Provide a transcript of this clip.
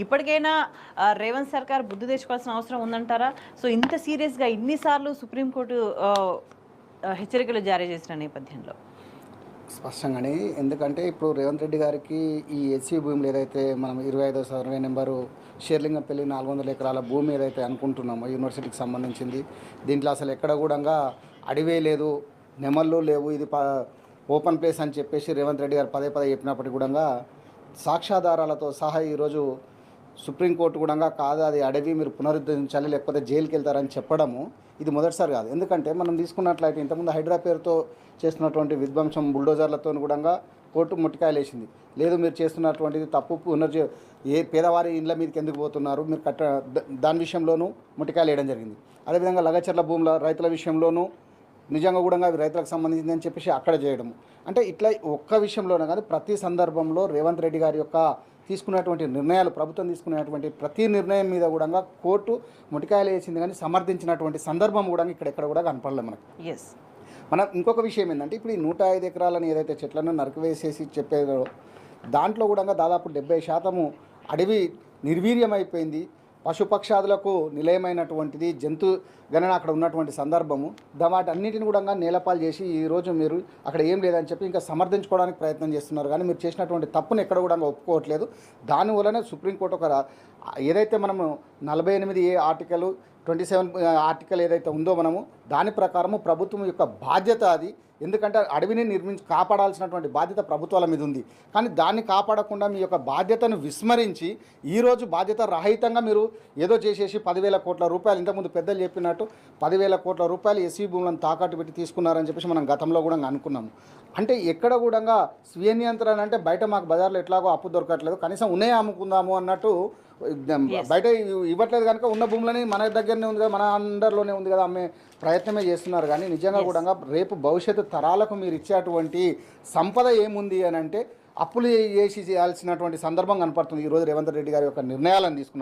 ఇప్పటికైనా రేవంత్ సర్కార్ బుద్ధి తెచ్చుకోవాల్సిన అవసరం ఉందంటారా? సో ఇంత సీరియస్‌గా ఇన్నిసార్లు సుప్రీంకోర్టు హెచ్చరికలు జారీ చేసిన నేపథ్యంలో. స్పష్టంగానే. ఎందుకంటే ఇప్పుడు రేవంత్ రెడ్డి గారికి ఈ ఎస్సీ భూములు ఏదైతే మనం 25వ సర్వే నెంబరు షేర్లింగంపల్లి 400 ఎకరాల భూమి ఏదైతే అనుకుంటున్నామో యూనివర్సిటీకి సంబంధించింది, దీంట్లో అసలు ఎక్కడ కూడా అడివే లేదు, నెమళ్ళు లేవు, ఇది ఓపెన్ ప్లేస్ అని చెప్పేసి రేవంత్ రెడ్డి గారు పదే పదే చెప్పినప్పటికీ కూడా సాక్ష్యాధారాలతో సహా ఈరోజు సుప్రీంకోర్టు కూడా కాదు అది అడవి, మీరు పునరుద్ధరించాలి లేకపోతే జైలుకి వెళ్తారని చెప్పడము ఇది మొదటిసారి కాదు. ఎందుకంటే మనం తీసుకున్నట్లయితే ఇంతకుముందు హైడ్రా పేరుతో చేస్తున్నటువంటి విధ్వంసం బుల్డోజర్లతో కూడా కోర్టు ముట్టికాయలు వేసింది. లేదు మీరు చేస్తున్నటువంటిది తప్పు, ఏ పేదవారి ఇండ్ల మీదకి ఎందుకు పోతున్నారు, మీరు దాని విషయంలోనూ ముట్టికాయలు వేయడం జరిగింది. అదేవిధంగా లగచర్ల భూముల రైతుల విషయంలోనూ నిజంగా కూడా అవి రైతులకు సంబంధించింది అని చెప్పేసి అక్కడ చేయడము. అంటే ఇట్లా ఒక్క విషయంలోనే కాదు, ప్రతి సందర్భంలో రేవంత్ రెడ్డి గారి యొక్క తీసుకున్నటువంటి నిర్ణయాలు, ప్రభుత్వం తీసుకునేటువంటి ప్రతి నిర్ణయం మీద కూడా కోర్టు ముటికాయలు వేసింది, కానీ సమర్థించినటువంటి సందర్భం కూడా ఇక్కడెక్కడ కూడా కనపడలేదు మనకు. ఎస్, మనం ఇంకొక విషయం ఏంటంటే ఇప్పుడు ఈ 105 ఎకరాలను ఏదైతే చెట్లను నరికివేసేసి చెప్పారో దాంట్లో కూడా దాదాపు 70% అడవి నిర్వీర్యమైపోయింది. పశుపక్షాదులకు నిలయమైనటువంటిది జంతు గణన అక్కడ ఉన్నటువంటి సందర్భము. వాటన్నిటిని కూడా నేలపాలు చేసి ఈరోజు మీరు అక్కడ ఏం లేదని చెప్పి ఇంకా సమర్థించుకోవడానికి ప్రయత్నం చేస్తున్నారు, కానీ మీరు చేసినటువంటి తప్పును ఎక్కడ కూడా ఒప్పుకోవట్లేదు. దానివల్లనే సుప్రీంకోర్టు ఒక ఏదైతే మనము 48A ఆర్టికల్ 27 ఆర్టికల్ ఏదైతే ఉందో మనము దాని ప్రకారము ప్రభుత్వం యొక్క బాధ్యత అది. ఎందుకంటే అడవిని కాపాడాల్సినటువంటి బాధ్యత ప్రభుత్వాల మీద ఉంది, కానీ దాన్ని కాపాడకుండా మీ యొక్క బాధ్యతను విస్మరించి ఈరోజు బాధ్యత రహితంగా మీరు ఏదో చేసేసి 10,000 కోట్ల రూపాయలు, ఇంతకుముందు పెద్దలు చెప్పినట్టు 10,000 కోట్ల రూపాయలు ఎస్సీ భూములను తాకట్టు పెట్టి తీసుకున్నారని చెప్పేసి మనం గతంలో కూడా అనుకున్నాము. అంటే ఎక్కడ కూడా స్వీయ నియంత్రణ అంటే బయట మాకు బజార్లో ఎట్లాగో అప్పు దొరకట్లేదు, కనీసం ఉన్నాయే అమ్ముకుందాము అన్నట్టు బయట ఇవ్వట్లేదు కనుక ఉన్న భూములని మన దగ్గరనే ఉంది కదా, మన అండర్లోనే ఉంది కదా అమ్మే ప్రయత్నమే చేస్తున్నారు. కానీ నిజంగా కూడా రేపు భవిష్యత్తు తరాలకు మీరు ఇచ్చేటువంటి సంపద ఏముంది అని అంటే అప్పులు చేసి చేయాల్సినటువంటి సందర్భం కనపడుతుంది ఈరోజు రేవంత్ రెడ్డి గారి యొక్క నిర్ణయాలను తీసుకున్నారు.